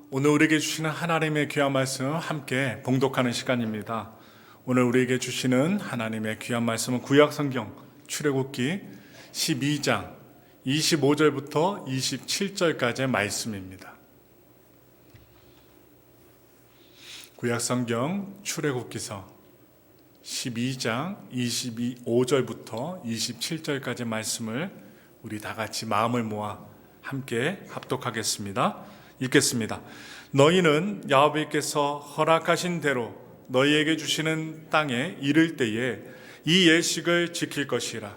오늘 우리에게 주시는 하나님의 귀한 말씀 함께 봉독하는 시간입니다. 오늘 우리에게 주시는 하나님의 귀한 말씀은 구약성경 출애굽기 12장 25절부터 27절까지의 말씀입니다. 구약성경 출애굽기서 12장 25절부터 27절까지의 말씀을 우리 다 같이 마음을 모아 함께 합독하겠습니다. 읽겠습니다. 너희는 야훼께서 허락하신 대로 너희에게 주시는 땅에 이를 때에 이 예식을 지킬 것이라.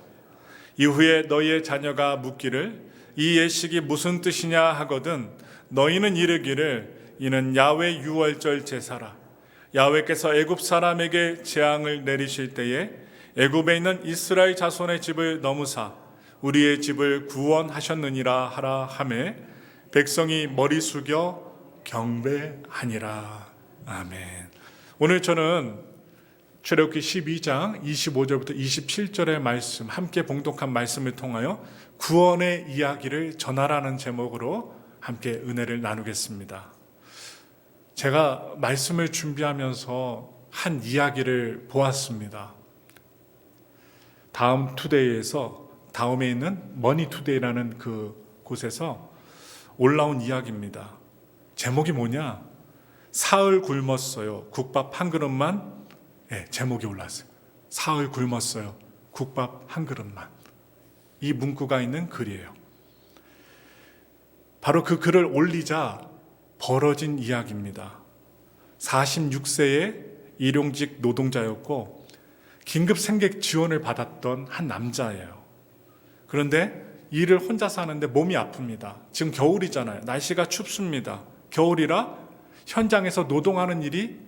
이후에 너희의 자녀가 묻기를 이 예식이 무슨 뜻이냐 하거든 너희는 이르기를 이는 야훼 유월절 제사라. 야훼께서 애굽 사람에게 재앙을 내리실 때에 애굽에 있는 이스라엘 자손의 집을 넘으사 우리의 집을 구원하셨느니라 하라 하매 백성이 머리 숙여 경배하니라. 아멘. 오늘 저는 출애굽기 12장 25절부터 27절의 말씀 함께 봉독한 말씀을 통하여 구원의 이야기를 전하라는 제목으로 함께 은혜를 나누겠습니다. 제가 말씀을 준비하면서 한 이야기를 보았습니다. 다음 투데이에서 다음에 있는 머니투데이라는 그 곳에서 올라온 이야기입니다. 제목이 뭐냐? 사흘 굶었어요. 국밥 한 그릇만. 제목이 올랐어요. 사흘 굶었어요. 국밥 한 그릇만. 이 문구가 있는 글이에요. 바로 그 글을 올리자 벌어진 이야기입니다. 46세의 일용직 노동자였고 긴급 생계 지원을 받았던 한 남자예요. 그런데 일을 혼자서 하는데 몸이 아픕니다. 지금 겨울이잖아요. 날씨가 춥습니다. 겨울이라 현장에서 노동하는 일이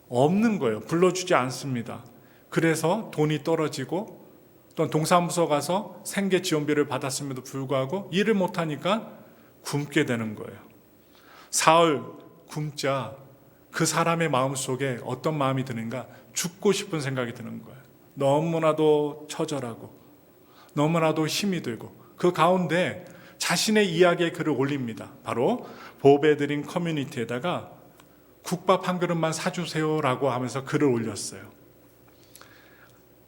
없는 거예요. 불러주지 않습니다. 그래서 돈이 떨어지고 또 동사무소 가서 생계 지원비를 받았음에도 불구하고 일을 못하니까 굶게 되는 거예요. 사흘 굶자 그 사람의 마음속에 어떤 마음이 드는가? 죽고 싶은 생각이 드는 거예요. 너무나도 처절하고 너무나도 힘이 들고 그 가운데 자신의 이야기의 글을 올립니다. 바로 보배드림 커뮤니티에다가 국밥 한 그릇만 사주세요라고 하면서 글을 올렸어요.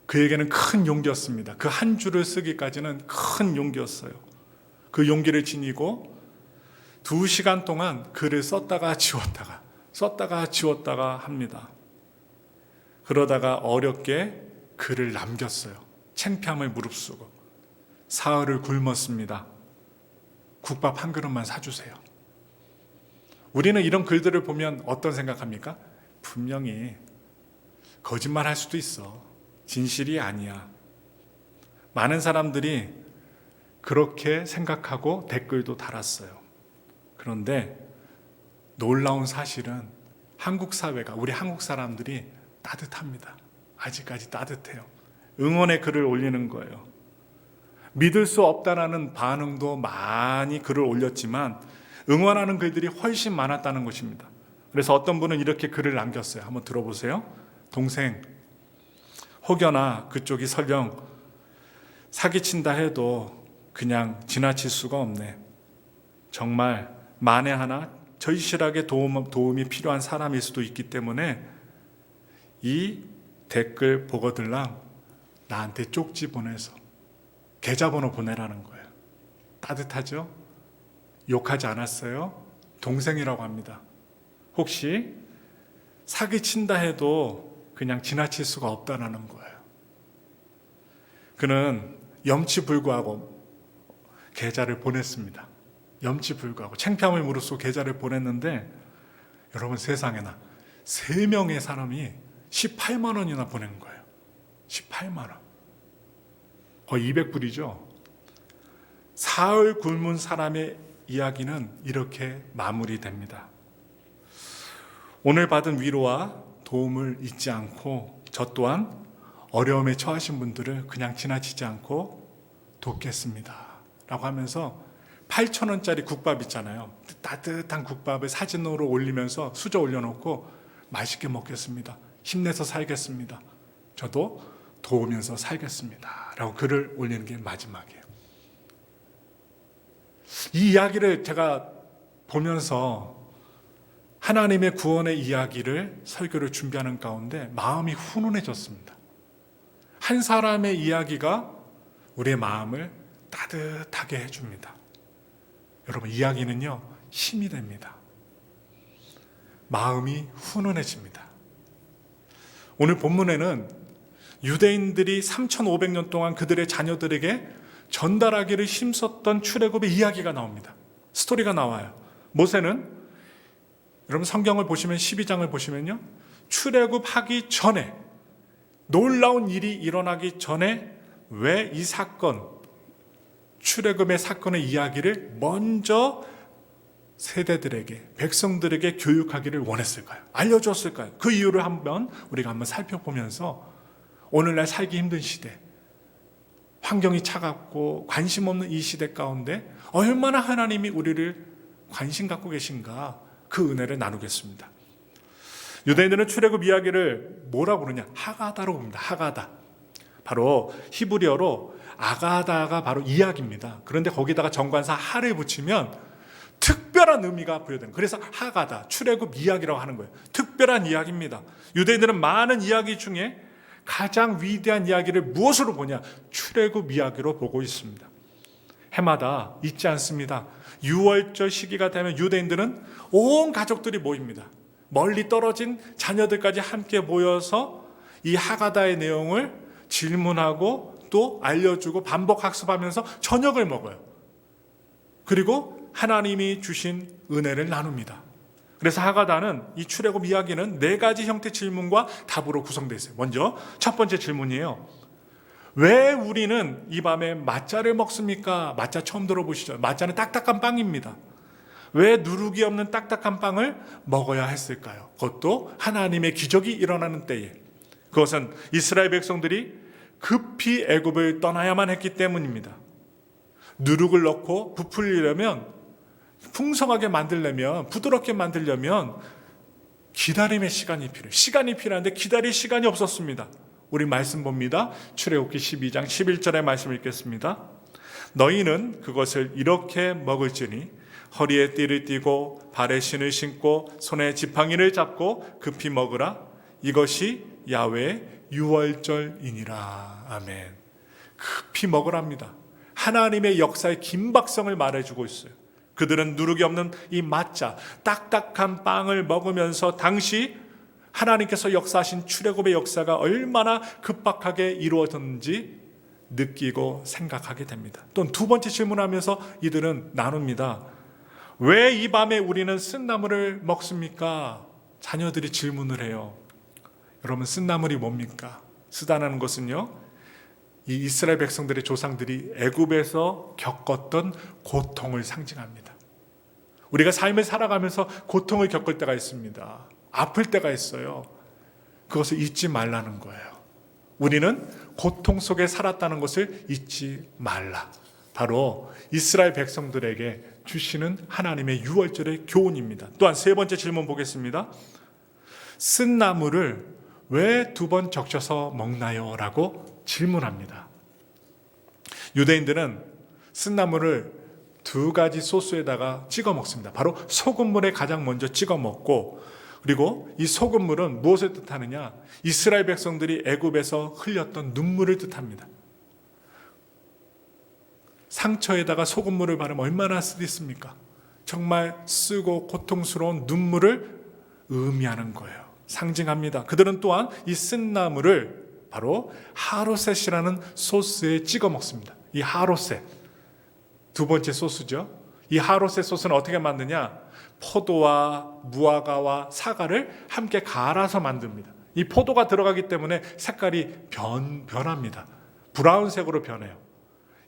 그에게는 큰 용기였습니다. 그 한 줄을 쓰기까지는 큰 용기였어요. 그 용기를 지니고 2시간 동안 글을 썼다가 지웠다가 합니다. 그러다가 어렵게 글을 남겼어요. 창피함을 무릅쓰고 사흘을 굶었습니다. 국밥 한 그릇만 사주세요. 우리는 이런 글들을 보면 어떤 생각합니까? 분명히 거짓말할 수도 있어. 진실이 아니야. 많은 사람들이 그렇게 생각하고 댓글도 달았어요. 그런데 놀라운 사실은 한국 사회가, 우리 한국 사람들이 따뜻합니다. 아직까지 따뜻해요. 응원의 글을 올리는 거예요. 믿을 수 없다라는 반응도 많이 글을 올렸지만 응원하는 글들이 훨씬 많았다는 것입니다. 그래서 어떤 분은 이렇게 글을 남겼어요. 한번 들어보세요. 동생, 혹여나 그쪽이 설령 사기친다 해도 그냥 지나칠 수가 없네. 정말 만에 하나 절실하게 도움이 필요한 사람일 수도 있기 때문에 이 댓글 보거들랑 나한테 쪽지 보내서 계좌번호 보내라는 거예요. 따뜻하죠? 욕하지 않았어요? 동생이라고 합니다. 혹시 사기친다 해도 그냥 지나칠 수가 없다는 거예요. 그는 염치불구하고 계좌를 보냈습니다. 염치불구하고 창피함을 무릅쓰고 계좌를 보냈는데 여러분 세상에나 3명의 사람이 18만 원이나 보낸 거예요. 18만 원. 거의 200불이죠. 사흘 굶은 사람의 이야기는 이렇게 마무리됩니다. 오늘 받은 위로와 도움을 잊지 않고 저 또한 어려움에 처하신 분들을 그냥 지나치지 않고 돕겠습니다 라고 하면서 8,000원짜리 국밥 있잖아요. 따뜻한 국밥을 사진으로 올리면서 수저 올려놓고 맛있게 먹겠습니다. 힘내서 살겠습니다. 저도 도우면서 살겠습니다 라고 글을 올리는 게 마지막이에요. 이 이야기를 제가 보면서 하나님의 구원의 이야기를 설교를 준비하는 가운데 마음이 훈훈해졌습니다. 한 사람의 이야기가 우리의 마음을 따뜻하게 해줍니다. 여러분, 이야기는요, 힘이 됩니다. 마음이 훈훈해집니다. 오늘 본문에는 유대인들이 3,500년 동안 그들의 자녀들에게 전달하기를 힘썼던 출애굽의 이야기가 나옵니다. 스토리가 나와요. 모세는, 여러분 성경을 보시면 12장을 보시면요, 출애굽하기 전에, 놀라운 일이 일어나기 전에 왜 이 사건, 출애굽의 사건의 이야기를 먼저 세대들에게, 백성들에게 교육하기를 원했을까요? 알려줬을까요? 그 이유를 우리가 한번 살펴보면서 오늘날 살기 힘든 시대, 환경이 차갑고 관심 없는 이 시대 가운데 얼마나 하나님이 우리를 관심 갖고 계신가, 그 은혜를 나누겠습니다. 유대인들은 출애굽 이야기를 뭐라고 부르냐? 하가다로 부릅니다. 하가다. 바로 히브리어로 아가다가 바로 이야기입니다. 그런데 거기다가 정관사 하를 붙이면 특별한 의미가 부여되는, 그래서 하가다, 출애굽 이야기라고 하는 거예요. 특별한 이야기입니다. 유대인들은 많은 이야기 중에 가장 위대한 이야기를 무엇으로 보냐? 출애굽 이야기로 보고 있습니다. 해마다 잊지 않습니다. 6월절 시기가 되면 유대인들은 온 가족들이 모입니다. 멀리 떨어진 자녀들까지 함께 모여서 이 하가다의 내용을 질문하고 또 알려주고 반복 학습하면서 저녁을 먹어요. 그리고 하나님이 주신 은혜를 나눕니다. 그래서 하가다는, 이 출애굽 이야기는 4가지 형태 질문과 답으로 구성되어 있어요. 먼저 첫 번째 질문이에요. 왜 우리는 이 밤에 mat자를 먹습니까? mat자 처음 들어보시죠? mat자는 딱딱한 빵입니다. 왜 누룩이 없는 딱딱한 빵을 먹어야 했을까요? 그것도 하나님의 기적이 일어나는 때에. 그것은 이스라엘 백성들이 급히 애굽을 떠나야만 했기 때문입니다. 누룩을 넣고 부풀리려면, 풍성하게 만들려면, 부드럽게 만들려면 기다림의 시간이 필요해요. 시간이 필요한데 기다릴 시간이 없었습니다. 우리 말씀 봅니다. 출애굽기 12장 11절의 말씀 읽겠습니다. 너희는 그것을 이렇게 먹을지니 허리에 띠를 띠고 발에 신을 신고 손에 지팡이를 잡고 급히 먹으라. 이것이 야훼의 유월절이니라. 아멘. 급히 먹으랍니다. 하나님의 역사의 긴박성을 말해주고 있어요. 그들은 누룩이 없는 이 mat자, 딱딱한 빵을 먹으면서 당시 하나님께서 역사하신 출애굽의 역사가 얼마나 급박하게 이루어졌는지 느끼고 생각하게 됩니다. 또 두 번째 질문하면서 이들은 나눕니다. 왜 이 밤에 우리는 쓴나물을 먹습니까? 자녀들이 질문을 해요. 여러분, 쓴나물이 뭡니까? 쓰다라는 것은요, 이 이스라엘 백성들의 조상들이 애굽에서 겪었던 고통을 상징합니다. 우리가 삶을 살아가면서 고통을 겪을 때가 있습니다. 아플 때가 있어요. 그것을 잊지 말라는 거예요. 우리는 고통 속에 살았다는 것을 잊지 말라. 바로 이스라엘 백성들에게 주시는 하나님의 유월절의 교훈입니다. 또한 세 번째 질문 보겠습니다. 쓴 나물을 왜 2번 적셔서 먹나요? 라고 질문합니다. 유대인들은 쓴 나물을 2가지 소스에다가 찍어 먹습니다. 바로 소금물에 가장 먼저 찍어 먹고, 그리고 이 소금물은 무엇을 뜻하느냐? 이스라엘 백성들이 애굽에서 흘렸던 눈물을 뜻합니다. 상처에다가 소금물을 바르면 얼마나 쓰겠습니까? 정말 쓰고 고통스러운 눈물을 의미하는 거예요. 상징합니다. 그들은 또한 이 쓴 나물을 바로 하로셋이라는 소스에 찍어 먹습니다. 이 하로셋, 2번째 소스죠. 이 하로셋 소스는 어떻게 만드냐? 포도와 무화과와 사과를 함께 갈아서 만듭니다. 이 포도가 들어가기 때문에 색깔이 변합니다. 브라운색으로 변해요.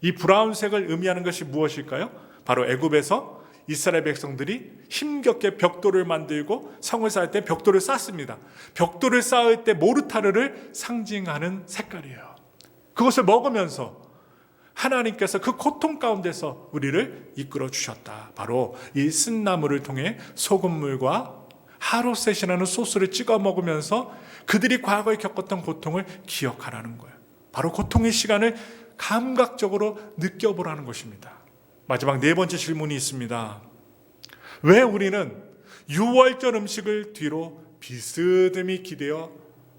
이 브라운색을 의미하는 것이 무엇일까요? 바로 애굽에서 이스라엘 백성들이 힘겹게 벽돌을 만들고 성을 쌓을 때 벽돌을 쌓습니다. 벽돌을 쌓을 때 모르타르를 상징하는 색깔이에요. 그것을 먹으면서 하나님께서 그 고통 가운데서 우리를 이끌어 주셨다. 바로 이 쓴나물을 통해 소금물과 하로셋이라는 소스를 찍어 먹으면서 그들이 과거에 겪었던 고통을 기억하라는 거예요. 바로 고통의 시간을 감각적으로 느껴보라는 것입니다. 마지막 4번째 질문이 있습니다. 왜 우리는 유월절 음식을 뒤로 비스듬히 기대어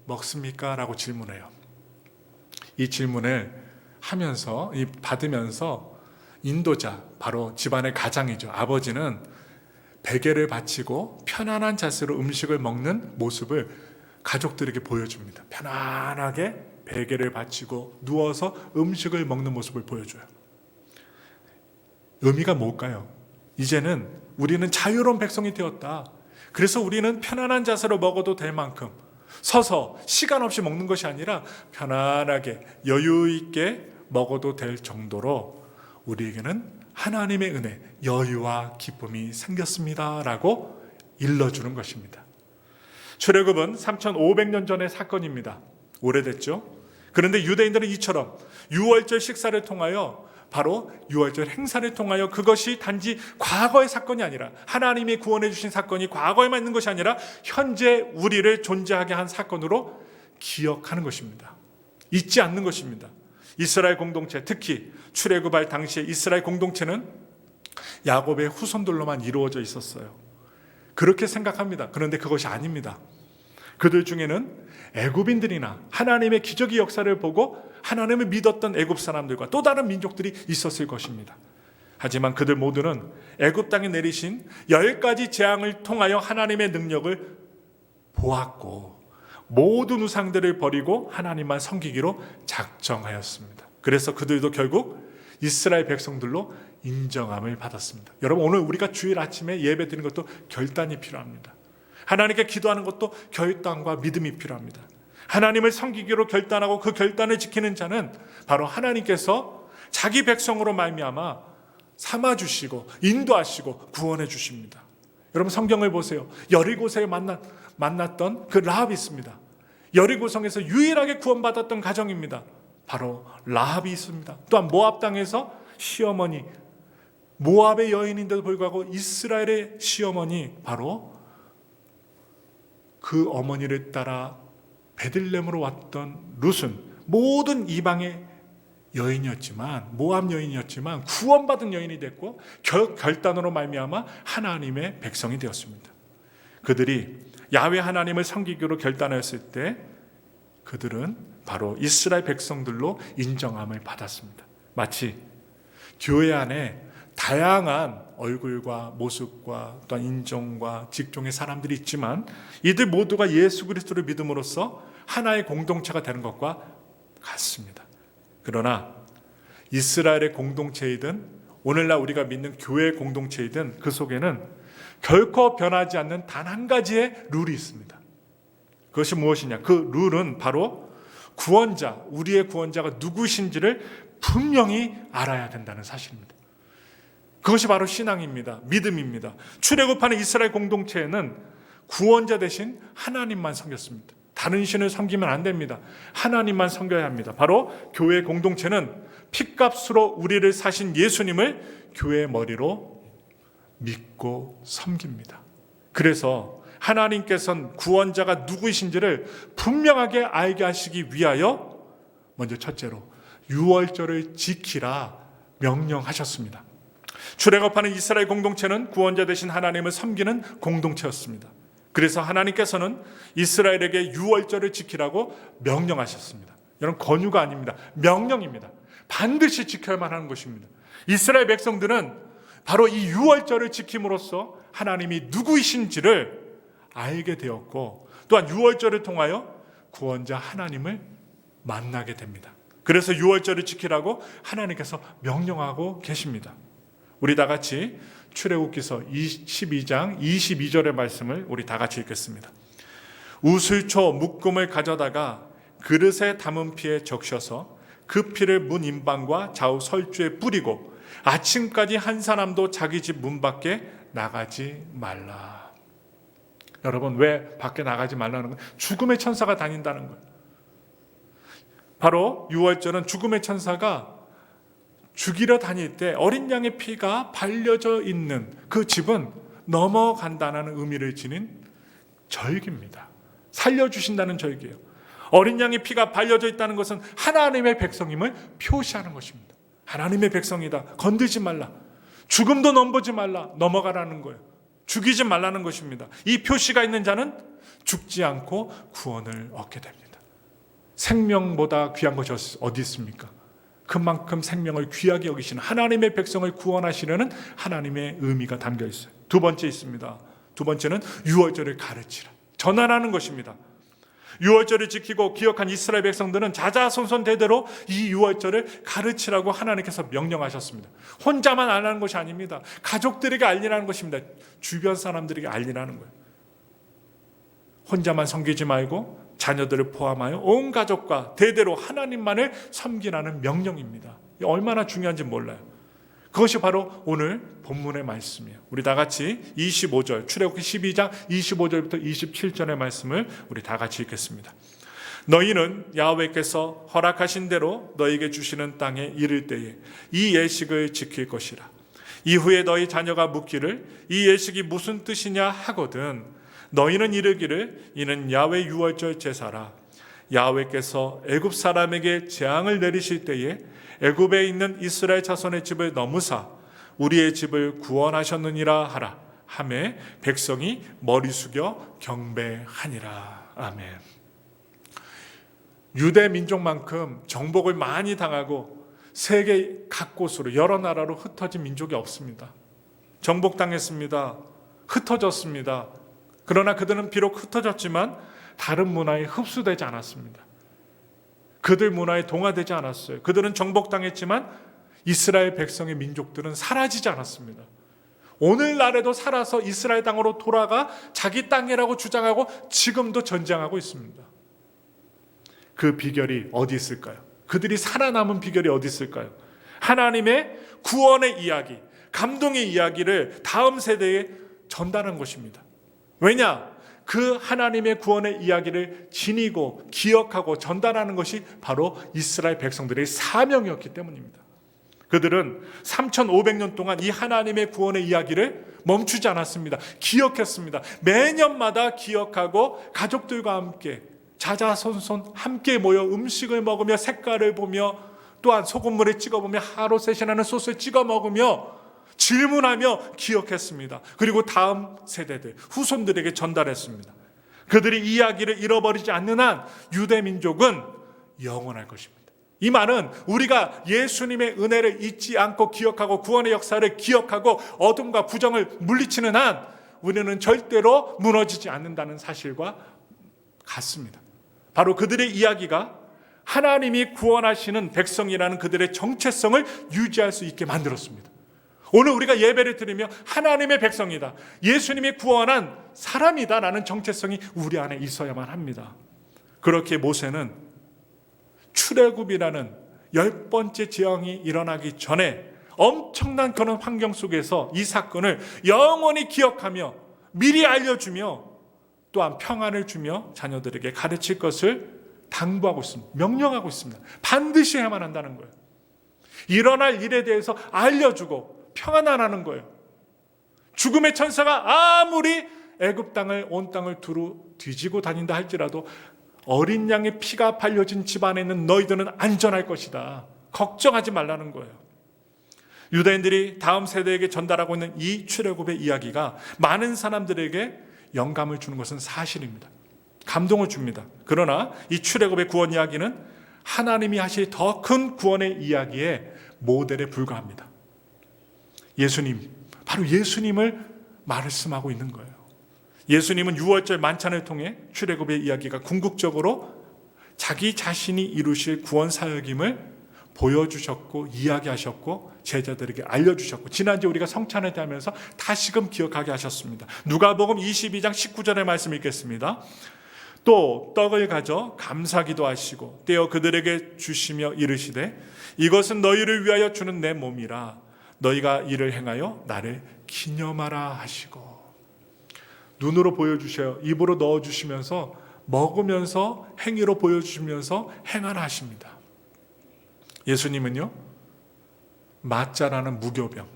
먹습니까? 라고 질문해요. 이 질문을 받으면서 인도자, 바로 집안의 가장이죠. 아버지는 베개를 받치고 편안한 자세로 음식을 먹는 모습을 가족들에게 보여줍니다. 편안하게 베개를 받치고 누워서 음식을 먹는 모습을 보여줘요. 의미가 뭘까요? 이제는 우리는 자유로운 백성이 되었다. 그래서 우리는 편안한 자세로 먹어도 될 만큼 서서 시간 없이 먹는 것이 아니라 편안하게 여유 있게 먹어도 될 정도로 우리에게는 하나님의 은혜, 여유와 기쁨이 생겼습니다 라고 일러주는 것입니다. 출애굽은 3500년 전의 사건입니다. 오래됐죠? 그런데 유대인들은 이처럼 유월절 식사를 통하여, 바로 유월절 행사를 통하여, 그것이 단지 과거의 사건이 아니라, 하나님이 구원해 주신 사건이 과거에만 있는 것이 아니라 현재 우리를 존재하게 한 사건으로 기억하는 것입니다. 잊지 않는 것입니다. 이스라엘 공동체, 특히 출애굽할 당시에 이스라엘 공동체는 야곱의 후손들로만 이루어져 있었어요. 그렇게 생각합니다. 그런데 그것이 아닙니다. 그들 중에는 애굽인들이나 하나님의 기적의 역사를 보고 하나님을 믿었던 애굽 사람들과 또 다른 민족들이 있었을 것입니다. 하지만 그들 모두는 애굽 땅에 내리신 10가지 재앙을 통하여 하나님의 능력을 보았고 모든 우상들을 버리고 하나님만 섬기기로 작정하였습니다. 그래서 그들도 결국 이스라엘 백성들로 인정함을 받았습니다. 여러분, 오늘 우리가 주일 아침에 예배 드리는 것도 결단이 필요합니다. 하나님께 기도하는 것도 결단과 믿음이 필요합니다. 하나님을 섬기기로 결단하고 그 결단을 지키는 자는 바로 하나님께서 자기 백성으로 말미암아 삼아주시고 인도하시고 구원해 주십니다. 여러분, 성경을 보세요. 여리고성에 만났던 그 라합이 있습니다. 여리고성에서 유일하게 구원받았던 가정입니다. 바로 라합이 있습니다. 또한 모압 땅에서 시어머니, 모압의 여인인데도 불구하고 이스라엘의 시어머니, 바로 그 어머니를 따라 베들레헴으로 왔던 룻은 모든 이방의 여인이었지만, 모압 여인이었지만 구원받은 여인이 됐고 결단으로 말미암아 하나님의 백성이 되었습니다. 그들이 야훼 하나님을 섬기기로 결단하였을 때 그들은 바로 이스라엘 백성들로 인정함을 받았습니다. 마치 교회 안에 다양한 얼굴과 모습과 또한 인종과 직종의 사람들이 있지만 이들 모두가 예수 그리스도를 믿음으로써 하나의 공동체가 되는 것과 같습니다. 그러나 이스라엘의 공동체이든 오늘날 우리가 믿는 교회의 공동체이든 그 속에는 결코 변하지 않는 단 한 가지의 룰이 있습니다. 그것이 무엇이냐? 그 룰은 바로 구원자, 우리의 구원자가 누구신지를 분명히 알아야 된다는 사실입니다. 그것이 바로 신앙입니다. 믿음입니다. 출애굽하는 이스라엘 공동체에는 구원자 대신 하나님만 섬겼습니다. 다른 신을 섬기면 안 됩니다. 하나님만 섬겨야 합니다. 바로 교회 공동체는 핏값으로 우리를 사신 예수님을 교회의 머리로 믿고 섬깁니다. 그래서 하나님께서는 구원자가 누구이신지를 분명하게 알게 하시기 위하여 먼저 첫째로 유월절을 지키라 명령하셨습니다. 출애굽하는 이스라엘 공동체는 구원자 되신 하나님을 섬기는 공동체였습니다. 그래서 하나님께서는 이스라엘에게 유월절을 지키라고 명령하셨습니다. 여러분, 권유가 아닙니다. 명령입니다. 반드시 지켜야만 하는 것입니다. 이스라엘 백성들은 바로 이 유월절을 지킴으로써 하나님이 누구이신지를 알게 되었고 또한 유월절을 통하여 구원자 하나님을 만나게 됩니다. 그래서 유월절을 지키라고 하나님께서 명령하고 계십니다. 우리 다 같이 출애굽기서 12장 22절의 말씀을 우리 다 같이 읽겠습니다. 우슬초 묶음을 가져다가 그릇에 담은 피에 적셔서 그 피를 문 임방과 좌우 설주에 뿌리고 아침까지 한 사람도 자기 집 문 밖에 나가지 말라. 여러분, 왜 밖에 나가지 말라는 거예요? 죽음의 천사가 다닌다는 거예요. 바로 유월절은 죽음의 천사가 죽이러 다닐 때 어린 양의 피가 발려져 있는 그 집은 넘어간다는 의미를 지닌 절기입니다. 살려주신다는 절기예요. 어린 양의 피가 발려져 있다는 것은 하나님의 백성임을 표시하는 것입니다. 하나님의 백성이다. 건들지 말라. 죽음도 넘보지 말라. 넘어가라는 거예요. 죽이지 말라는 것입니다. 이 표시가 있는 자는 죽지 않고 구원을 얻게 됩니다. 생명보다 귀한 것이 어디 있습니까? 그만큼 생명을 귀하게 여기시는 하나님의 백성을 구원하시려는 하나님의 의미가 담겨 있어요. 두 번째 있습니다. 두 번째는 유월절을 가르치라, 전하라는 것입니다. 유월절을 지키고 기억한 이스라엘 백성들은 자자손손 대대로 이 유월절을 가르치라고 하나님께서 명령하셨습니다. 혼자만 알라는 것이 아닙니다. 가족들에게 알리라는 것입니다. 주변 사람들에게 알리라는 거예요. 혼자만 섬기지 말고 자녀들을 포함하여 온 가족과 대대로 하나님만을 섬기라는 명령입니다. 얼마나 중요한지 몰라요. 그것이 바로 오늘 본문의 말씀이에요. 우리 다 같이 25절, 출애굽기 12장 25절부터 27절의 말씀을 우리 다 같이 읽겠습니다. 너희는 야훼께서 허락하신 대로 너희에게 주시는 땅에 이를 때에 이 예식을 지킬 것이라. 이후에 너희 자녀가 묻기를 이 예식이 무슨 뜻이냐 하거든 너희는 이르기를 이는 야훼 유월절 제사라. 야훼께서 애굽 사람에게 재앙을 내리실 때에 애굽에 있는 이스라엘 자손의 집을 넘으사 우리의 집을 구원하셨느니라 하라 하매 백성이 머리 숙여 경배하니라. 아멘. 유대 민족만큼 정복을 많이 당하고 세계 각곳으로 여러 나라로 흩어진 민족이 없습니다. 정복당했습니다. 흩어졌습니다. 그러나 그들은 비록 흩어졌지만 다른 문화에 흡수되지 않았습니다. 그들 문화에 동화되지 않았어요. 그들은 정복당했지만 이스라엘 백성의 민족들은 사라지지 않았습니다. 오늘날에도 살아서 이스라엘 땅으로 돌아가 자기 땅이라고 주장하고 지금도 전쟁하고 있습니다. 그 비결이 어디 있을까요? 그들이 살아남은 비결이 어디 있을까요? 하나님의 구원의 이야기, 감동의 이야기를 다음 세대에 전달한 것입니다. 왜냐? 그 하나님의 구원의 이야기를 지니고 기억하고 전달하는 것이 바로 이스라엘 백성들의 사명이었기 때문입니다. 그들은 3,500년 동안 이 하나님의 구원의 이야기를 멈추지 않았습니다. 기억했습니다. 매년마다 기억하고 가족들과 함께 자자손손 함께 모여 음식을 먹으며 색깔을 보며 또한 소금물에 찍어 보며 하루 세신하는 소스에 찍어 먹으며 질문하며 기억했습니다. 그리고 다음 세대들, 후손들에게 전달했습니다. 그들이 이야기를 잃어버리지 않는 한 유대 민족은 영원할 것입니다. 이 말은 우리가 예수님의 은혜를 잊지 않고 기억하고 구원의 역사를 기억하고 어둠과 부정을 물리치는 한 우리는 절대로 무너지지 않는다는 사실과 같습니다. 바로 그들의 이야기가 하나님이 구원하시는 백성이라는 그들의 정체성을 유지할 수 있게 만들었습니다. 오늘 우리가 예배를 드리며 하나님의 백성이다, 예수님이 구원한 사람이다 라는 정체성이 우리 안에 있어야만 합니다. 그렇게 모세는 출애굽이라는 10번째 재앙이 일어나기 전에 엄청난 그런 환경 속에서 이 사건을 영원히 기억하며 미리 알려주며 또한 평안을 주며 자녀들에게 가르칠 것을 당부하고 있습니다. 명령하고 있습니다. 반드시 해야만 한다는 거예요. 일어날 일에 대해서 알려주고 평안하라는 거예요. 죽음의 천사가 아무리 애굽 땅을 온 땅을 두루 뒤지고 다닌다 할지라도 어린 양의 피가 발려진 집안에 있는 너희들은 안전할 것이다. 걱정하지 말라는 거예요. 유대인들이 다음 세대에게 전달하고 있는 이 출애굽의 이야기가 많은 사람들에게 영감을 주는 것은 사실입니다. 감동을 줍니다. 그러나 이 출애굽의 구원 이야기는 하나님이 하실 더 큰 구원의 이야기의 모델에 불과합니다. 예수님, 바로 예수님을 말씀하고 있는 거예요. 예수님은 유월절 만찬을 통해 출애굽의 이야기가 궁극적으로 자기 자신이 이루실 구원 사역임을 보여주셨고 이야기하셨고 제자들에게 알려주셨고 지난주에 우리가 성찬을 대하면서 다시금 기억하게 하셨습니다. 누가복음 22장 19절의 말씀 읽겠습니다. 또 떡을 가져 감사기도 하시고 떼어 그들에게 주시며 이르시되 이것은 너희를 위하여 주는 내 몸이라 너희가 이를 행하여 나를 기념하라 하시고 눈으로 보여주셔요. 입으로 넣어주시면서 먹으면서 행위로 보여주시면서 행하라 하십니다. 예수님은요 마짜라는 무교병,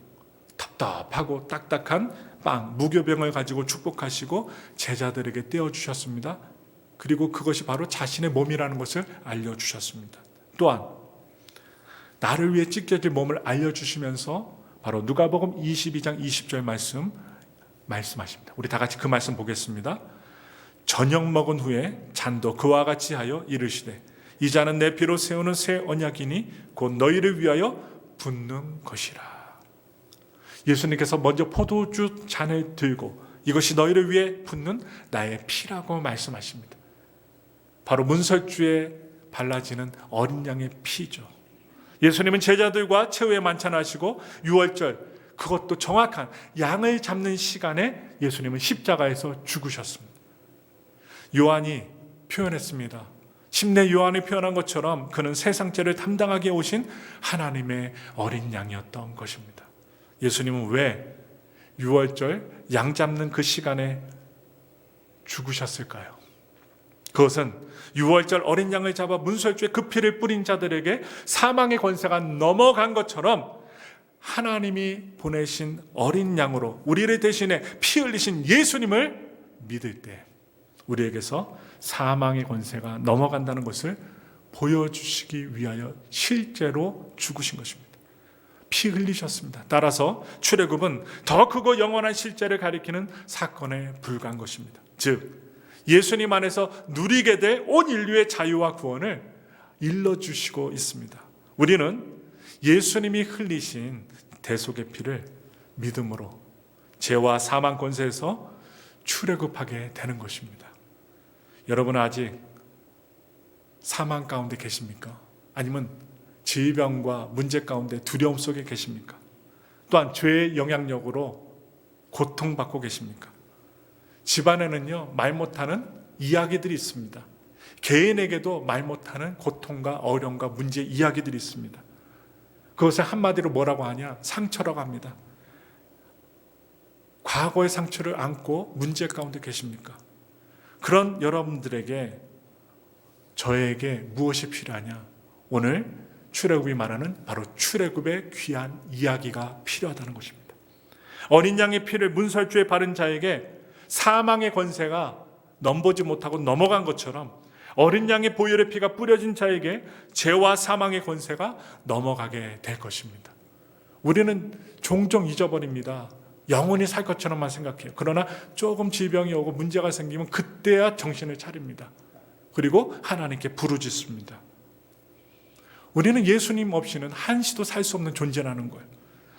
답답하고 딱딱한 빵, 무교병을 가지고 축복하시고 제자들에게 떼어주셨습니다. 그리고 그것이 바로 자신의 몸이라는 것을 알려주셨습니다. 또한 나를 위해 찢겨질 몸을 알려주시면서 바로 누가복음 22장 20절 말씀 말씀하십니다. 우리 다 같이 그 말씀 보겠습니다. 저녁 먹은 후에 잔도 그와 같이 하여 이르시되 이 잔은 내 피로 세우는 새 언약이니 곧 너희를 위하여 붓는 것이라. 예수님께서 먼저 포도주 잔을 들고 이것이 너희를 위해 붓는 나의 피라고 말씀하십니다. 바로 문설주에 발라지는 어린 양의 피죠. 예수님은 제자들과 최후의 만찬을 하시고 유월절 그것도 정확한 양을 잡는 시간에 예수님은 십자가에서 죽으셨습니다. 요한이 표현했습니다. 침례 요한이 표현한 것처럼 그는 세상 죄를 담당하게 오신 하나님의 어린 양이었던 것입니다. 예수님은 왜 유월절 양 잡는 그 시간에 죽으셨을까요? 그것은 유월절 어린 양을 잡아 문설주에 그 피를 뿌린 자들에게 사망의 권세가 넘어간 것처럼 하나님이 보내신 어린 양으로 우리를 대신해 피 흘리신 예수님을 믿을 때 우리에게서 사망의 권세가 넘어간다는 것을 보여주시기 위하여 실제로 죽으신 것입니다. 피 흘리셨습니다. 따라서 출애굽은 더 크고 영원한 실제를 가리키는 사건에 불과한 것입니다. 즉 예수님 안에서 누리게 될 온 인류의 자유와 구원을 일러주시고 있습니다. 우리는 예수님이 흘리신 대속의 피를 믿음으로 죄와 사망 권세에서 출애굽하게 되는 것입니다. 여러분은 아직 사망 가운데 계십니까? 아니면 질병과 문제 가운데 두려움 속에 계십니까? 또한 죄의 영향력으로 고통받고 계십니까? 집안에는요, 말 못하는 이야기들이 있습니다. 개인에게도 말 못하는 고통과 어려움과 문제 이야기들이 있습니다. 그것을 한마디로 뭐라고 하냐? 상처라고 합니다. 과거의 상처를 안고 문제 가운데 계십니까? 그런 여러분들에게 저에게 무엇이 필요하냐? 오늘 출애굽이 말하는 바로 출애굽의 귀한 이야기가 필요하다는 것입니다. 어린 양의 피를 문설주에 바른 자에게 사망의 권세가 넘보지 못하고 넘어간 것처럼 어린 양의 보혈의 피가 뿌려진 자에게 죄와 사망의 권세가 넘어가게 될 것입니다. 우리는 종종 잊어버립니다. 영원히 살 것처럼만 생각해요. 그러나 조금 질병이 오고 문제가 생기면 그때야 정신을 차립니다. 그리고 하나님께 부르짖습니다. 우리는 예수님 없이는 한시도 살 수 없는 존재라는 거예요.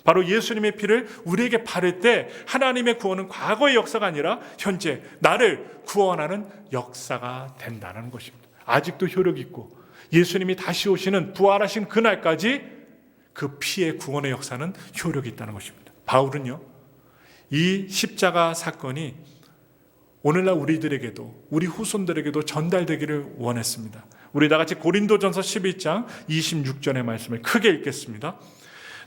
바로 예수님의 피를 우리에게 바를 때 하나님의 구원은 과거의 역사가 아니라 현재 나를 구원하는 역사가 된다는 것입니다. 아직도 효력 있고 예수님이 다시 오시는 부활하신 그날까지 그 피의 구원의 역사는 효력이 있다는 것입니다. 바울은요, 이 십자가 사건이 오늘날 우리들에게도 우리 후손들에게도 전달되기를 원했습니다. 우리 다 같이 고린도전서 11장 26절의 말씀을 크게 읽겠습니다.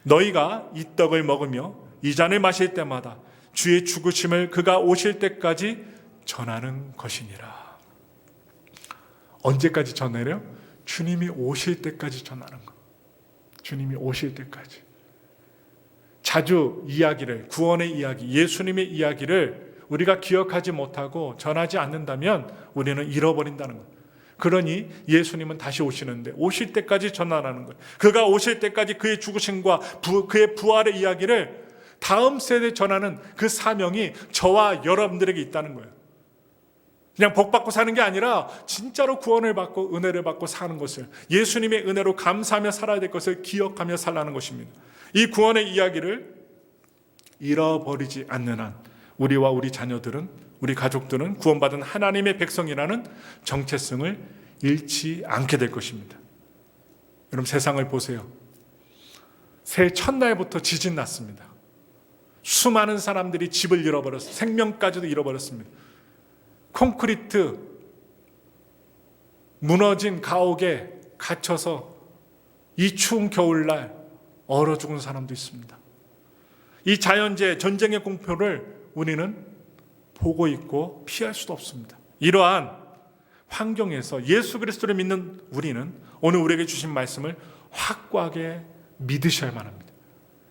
너희가 이 떡을 먹으며 이 잔을 마실 때마다 주의 죽으심을 그가 오실 때까지 전하는 것이니라. 언제까지 전해요? 주님이 오실 때까지 전하는 것. 주님이 오실 때까지. 자주 이야기를, 구원의 이야기, 예수님의 이야기를 우리가 기억하지 못하고 전하지 않는다면 우리는 잃어버린다는 것. 그러니 예수님은 다시 오시는데 오실 때까지 전하라는 거예요. 그가 오실 때까지 그의 죽으심과 그의 부활의 이야기를 다음 세대에 전하는 그 사명이 저와 여러분들에게 있다는 거예요. 그냥 복 받고 사는 게 아니라 진짜로 구원을 받고 은혜를 받고 사는 것을, 예수님의 은혜로 감사하며 살아야 될 것을 기억하며 살라는 것입니다. 이 구원의 이야기를 잃어버리지 않는 한 우리와 우리 자녀들은, 우리 가족들은 구원받은 하나님의 백성이라는 정체성을 잃지 않게 될 것입니다. 여러분, 세상을 보세요. 새해 첫날부터 지진 났습니다. 수많은 사람들이 집을 잃어버렸어요. 생명까지도 잃어버렸습니다. 콘크리트 무너진 가옥에 갇혀서 이 추운 겨울날 얼어 죽은 사람도 있습니다. 이 자연재해, 전쟁의 공포를 우리는 보고 있고 피할 수도 없습니다. 이러한 환경에서 예수 그리스도를 믿는 우리는 오늘 우리에게 주신 말씀을 확고하게 믿으셔야만 합니다.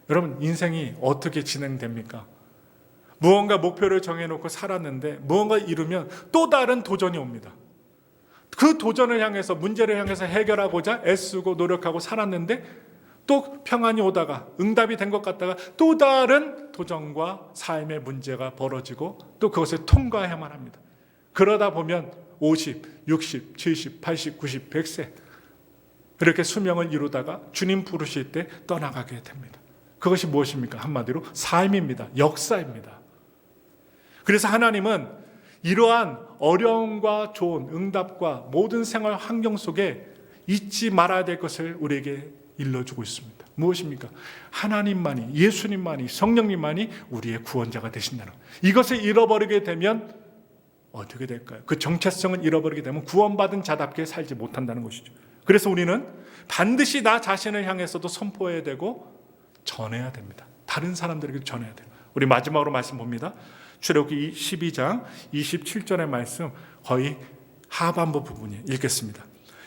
여러분, 인생이 어떻게 진행됩니까? 무언가 목표를 정해놓고 살았는데 무언가 이루면 또 다른 도전이 옵니다. 그 도전을 향해서, 문제를 향해서 해결하고자 애쓰고 노력하고 살았는데 또 평안이 오다가 응답이 된 것 같다가 또 다른 도전과 삶의 문제가 벌어지고 또 그것을 통과해야만 합니다. 그러다 보면 50, 60, 70, 80, 90, 100세 이렇게 수명을 이루다가 주님 부르실 때 떠나가게 됩니다. 그것이 무엇입니까? 한마디로 삶입니다. 역사입니다. 그래서 하나님은 이러한 어려움과 좋은 응답과 모든 생활 환경 속에 잊지 말아야 될 것을 우리에게 일러주고 있습니다. 무엇입니까? 하나님만이, 예수님만이, 성령님만이 우리의 구원자가 되신다는 것. 이것을 잃어버리게 되면 어떻게 될까요? 그 정체성을 잃어버리게 되면 구원받은 자답게 살지 못한다는 것이죠. 그래서 우리는 반드시 나 자신을 향해서도 선포해야 되고 전해야 됩니다. 다른 사람들에게 전해야 돼요. 우리 마지막으로 말씀 봅니다. 출애굽기 12장 27절의 말씀 거의 하반부 부분이 읽겠습니다.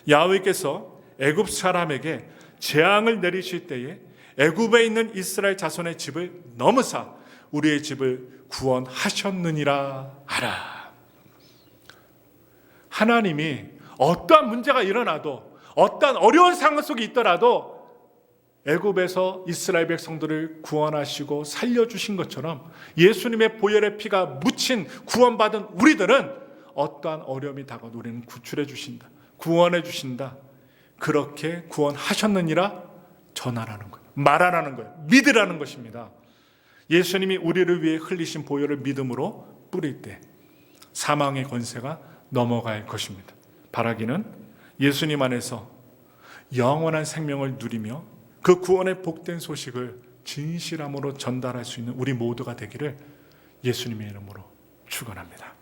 야훼께서 애굽 사람에게 재앙을 내리실 때에 애굽에 있는 이스라엘 자손의 집을 넘으사 우리의 집을 구원하셨느니라 하라. 하나님이 어떠한 문제가 일어나도 어떠한 어려운 상황 속에 있더라도 애굽에서 이스라엘 백성들을 구원하시고 살려주신 것처럼 예수님의 보혈의 피가 묻힌 구원받은 우리들은 어떠한 어려움이 다가도 우리는 구출해 주신다, 구원해 주신다. 그렇게 구원하셨느니라 전하라는 거예요. 말하라는 거예요. 믿으라는 것입니다. 예수님이 우리를 위해 흘리신 보혈을 믿음으로 뿌릴 때 사망의 권세가 넘어갈 것입니다. 바라기는 예수님 안에서 영원한 생명을 누리며 그 구원의 복된 소식을 진실함으로 전달할 수 있는 우리 모두가 되기를 예수님의 이름으로 축원합니다.